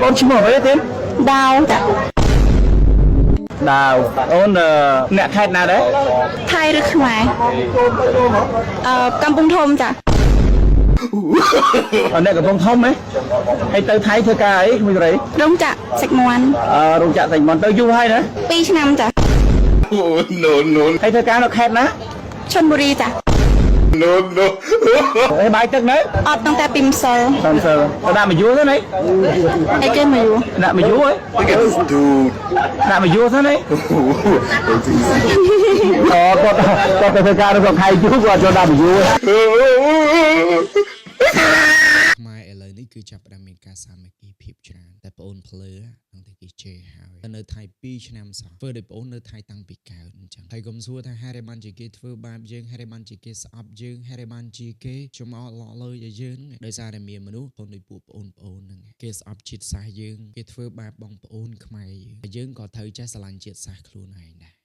Con chim ở với tên đào dạ đào ôn nè khai nào đấy thay được ngoài cầm bông thôm dạ ở đây có bông thông ấy hay tới thái thưa ca ấy không rồi đúng dạ sạch ngoan rung chạ thành món tơ du hay nữa pi năm dạ hay thưa ca nó khét ná chôn buri dạ hay bài tức đấy tăng ta pim sờ làm sờ nó đam mà vua thế này ai chơi mà vô đam mà vua ấy đam mà vua thế này có thưa ca nó còn hay chú qua cho đam mà vuaខ្មែរឥឡូវនេះគឺចាប់ផ្ដើមមានការសាមគ្គីភាពច្រើនតែបងអូនភ្លើនឹងតែគេជេរហើយនៅថៃ2ឆ្នាំសោះធ្វើឲ្យបងអូននៅថៃតាំងពីកើតអញ្ចឹងហើយកុំសួរថាហេតុអីបានជាគេធ្វើបាបយើងហេតុអីបានជាគេស្អប់យើងហេតុអីបានជាគេចំអកឡក់លើឲ្យយើងដោយសារតែមានមនុស្សបងដូចពួកបងអូនហ្នឹងគេស្អប់ជាតិសាសន៍យើងគេធ្វើបាបបងប្អូនខ្មែរយើងក៏ត្រូវចេះស្រឡាញ់ជាតិសាសន៍ខ្លួនឯងដែរ